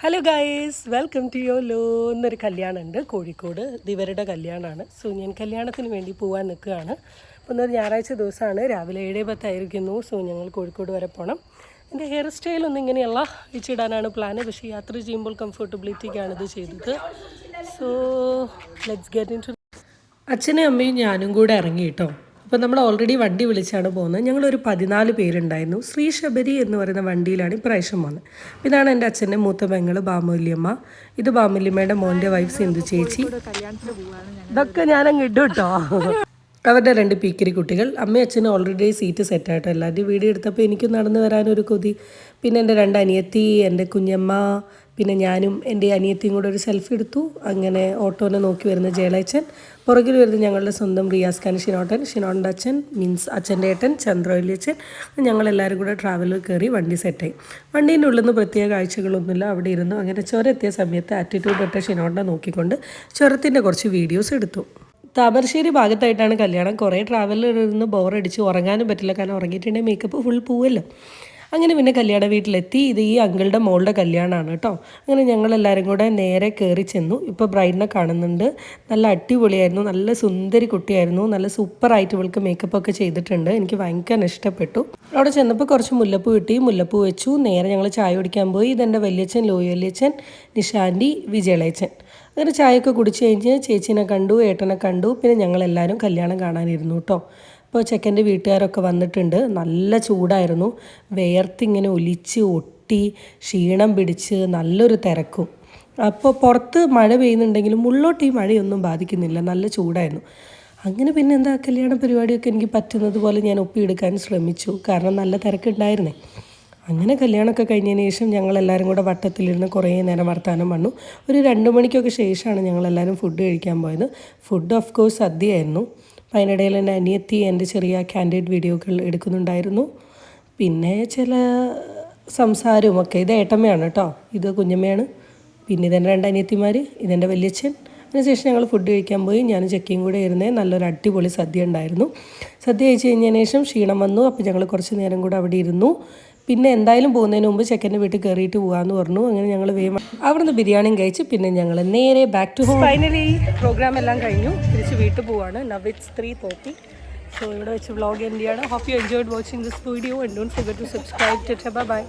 Hello guys, welcome to your law. എന്നൊരു കല്യാണമുണ്ട് കോഴിക്കോട്. ഇവരുടെ കല്യാണമാണ്. സോ ഞാൻ കല്യാണത്തിന് വേണ്ടി പോകാൻ നിൽക്കുകയാണ്. അപ്പോൾ ഇന്നൊരു ഞായറാഴ്ച ദിവസമാണ്, രാവിലെ 7:10 സോ ഞങ്ങൾ കോഴിക്കോട് വരെ പോകണം. എൻ്റെ ഹെയർ സ്റ്റൈലൊന്നും ഇങ്ങനെയല്ല, വെച്ചിടാനാണ് പ്ലാന്. പക്ഷേ യാത്ര ചെയ്യുമ്പോൾ കംഫർട്ടബിലിറ്റിക്കാണ് ഇത് ചെയ്തത്. So let's get into. അച്ഛനും അമ്മയും ഞാനും കൂടെ ഇറങ്ങി കേട്ടോ. അപ്പോൾ നമ്മൾ ഓൾറെഡി വണ്ടി വിളിച്ചാണ് പോകുന്നത്. ഞങ്ങളൊരു 14 പേരുണ്ടായിരുന്നു. ശ്രീ ശബരി എന്ന് പറയുന്ന വണ്ടിയിലാണ് ഇപ്രാവശ്യം പോകുന്നത്. ഇതാണ് എൻ്റെ അച്ഛൻ്റെ മൂത്ത പെങ്ങൾ ബാമൂല്യമ്മ. ഇത് ബാമൂല്യമ്മയുടെ മോൻ്റെ വൈഫ് സിന്ധു ചേച്ചി. ഇതൊക്കെ ഞാനങ്ങ് ഇടും കേട്ടോ. അവരുടെ 2 പീക്കിരി കുട്ടികൾ. അമ്മയും അച്ഛനും ഓൾറെഡി സീറ്റ് സെറ്റായിട്ടോ. എല്ലാവരുടെയും വീഡിയോ എടുത്തപ്പോൾ എനിക്ക് നടന്നു വരാനൊരു കൊതി. പിന്നെ എൻ്റെ 2 അനിയത്തി, എൻ്റെ കുഞ്ഞമ്മ, പിന്നെ ഞാനും എൻ്റെ അനിയത്തിയും കൂടെ ഒരു സെൽഫി എടുത്തു. അങ്ങനെ ഓട്ടോനെ നോക്കി വരുന്ന ജയലച്ചൻ, പുറകിൽ വരുന്നത് ഞങ്ങളുടെ സ്വന്തം റിയാസ് ഖാൻ ഷിനോട്ടൻ, ഷിനോട്ടൻ്റെ അച്ഛൻ മീൻസ് അച്ഛൻ്റെ ഏട്ടൻ ചന്ദ്രവല്യച്ചൻ. ഞങ്ങളെല്ലാവരും കൂടെ ട്രാവലിൽ കയറി വണ്ടി സെറ്റായി. വണ്ടീൻ്റെ ഉള്ളിൽ നിന്ന് പ്രത്യേക കാഴ്ചകളൊന്നുമില്ല, അവിടെ ഇരുന്നു. അങ്ങനെ ചുരം എത്തിയ സമയത്ത് ആറ്റിറ്റ്യൂഡ് ഇട്ട ഷിനോട്ടനെ നോക്കിക്കൊണ്ട് ചുരത്തിൻ്റെ കുറച്ച് വീഡിയോസ് എടുത്തു. താമരശ്ശേരി ഭാഗത്തായിട്ടാണ് കല്യാണം. കുറേ ട്രാവലിൽ ഇരുന്ന് ബോറടിച്ച് ഉറങ്ങാനും പറ്റില്ല, കാരണം ഉറങ്ങിയിട്ടുണ്ടെങ്കിൽ മേക്കപ്പ് ഫുൾ പോവല്ലോ. അങ്ങനെ പിന്നെ കല്യാണ വീട്ടിലെത്തി. ഇത് ഈ അങ്കിളുടെ മോളുടെ കല്യാണമാണ് കേട്ടോ. അങ്ങനെ ഞങ്ങളെല്ലാവരും കൂടെ നേരെ കയറി ചെന്നു. ഇപ്പോൾ ബ്രൈഡിനെ കാണുന്നുണ്ട്. നല്ല അടിപൊളിയായിരുന്നു, നല്ല സുന്ദരി കുട്ടിയായിരുന്നു. നല്ല സൂപ്പറായിട്ട് ഇവൾക്ക് മേക്കപ്പൊക്കെ ചെയ്തിട്ടുണ്ട്. എനിക്ക് ഭയങ്കര ഇഷ്ടപ്പെട്ടു. അവിടെ ചെന്നപ്പോൾ കുറച്ച് മുല്ലപ്പൂ കിട്ടി, മുല്ലപ്പൂ വെച്ചു. നേരെ ഞങ്ങൾ ചായ കുടിക്കാൻ പോയി. ഇതെൻ്റെ വല്യച്ഛൻ ലോയി വല്യച്ഛൻ, നിഷാൻറ്റി, വിജയളയച്ചൻ. അങ്ങനെ ചായയൊക്കെ കുടിച്ച് കഴിഞ്ഞ് ചേച്ചീനെ കണ്ടു, ഏട്ടനെ കണ്ടു. പിന്നെ ഞങ്ങളെല്ലാവരും കല്യാണം കാണാനിരുന്നു കേട്ടോ. അപ്പോൾ ചെക്കൻ്റെ വീട്ടുകാരൊക്കെ വന്നിട്ടുണ്ട്. നല്ല ചൂടായിരുന്നു, വേർത്തിങ്ങനെ ഒലിച്ച് ഒട്ടി ക്ഷീണം പിടിച്ച് നല്ലൊരു തിരക്കും. അപ്പോൾ പുറത്ത് മഴ പെയ്യുന്നുണ്ടെങ്കിലും ഉള്ളോട്ട് ഈ മഴയൊന്നും ബാധിക്കുന്നില്ല, നല്ല ചൂടായിരുന്നു. അങ്ങനെ പിന്നെ എന്താ കല്യാണ പരിപാടിയൊക്കെ എനിക്ക് പറ്റുന്നത് പോലെ ഞാൻ ഒപ്പിയെടുക്കാൻ ശ്രമിച്ചു, കാരണം നല്ല തിരക്കുണ്ടായിരുന്നേ. അങ്ങനെ കല്യാണമൊക്കെ കഴിഞ്ഞതിന് ശേഷം ഞങ്ങളെല്ലാവരും കൂടെ വട്ടത്തിലിരുന്ന് കുറേ നേരം വർത്താനം വന്നു. ഒരു 2 മണിക്കൊക്കെ ശേഷമാണ് ഞങ്ങളെല്ലാവരും ഫുഡ് കഴിക്കാൻ പോയത്. ഫുഡ് ഓഫ് കോഴ്സ് സദ്യയായിരുന്നു. അപ്പോൾ അതിനിടയിൽ എൻ്റെ അനിയത്തി എൻ്റെ ചെറിയ കാൻഡിഡ് വീഡിയോകൾ എടുക്കുന്നുണ്ടായിരുന്നു. പിന്നെ ചില സംസാരവും ഒക്കെ. ഇത് ഏട്ടമ്മയാണ് കേട്ടോ, ഇത് കുഞ്ഞമ്മയാണ്. പിന്നെ ഇതെൻ്റെ 2 അനിയത്തിമാർ, ഇതെൻ്റെ വല്യച്ഛൻ. അതിനുശേഷം ഞങ്ങൾ ഫുഡ് കഴിക്കാൻ പോയി. ഞാനും ചെക്കിയും കൂടെ ഇരുന്നേ. നല്ലൊരു അടിപൊളി സദ്യ ഉണ്ടായിരുന്നു. സദ്യ കഴിച്ച് കഴിഞ്ഞതിന് ശേഷം ക്ഷീണം വന്നു. അപ്പോൾ ഞങ്ങൾ കുറച്ച് നേരം കൂടെ അവിടെ ഇരുന്നു. പിന്നെ എന്തായാലും പോകുന്നതിന് മുമ്പ് ചെക്കൻ്റെ വീട്ടിൽ കയറിയിട്ട് പോകാമെന്ന് പറഞ്ഞു. അങ്ങനെ ഞങ്ങൾ വേഗം അവിടുന്ന് ബിരിയാണിയും കഴിച്ച് പിന്നെ ഞങ്ങൾ നേരെ back to home. Finally program എല്ലാം കഴിഞ്ഞു, തിരിച്ച് വീട്ടിൽ പോവാണ്. Now it's 3:30. സോ ഇവിടെ വെച്ച് വ്ളോഗ് എൻഡ് ചെയ്യാണ്. Hope you enjoyed watching this video and don't forget to subscribe. Bye by.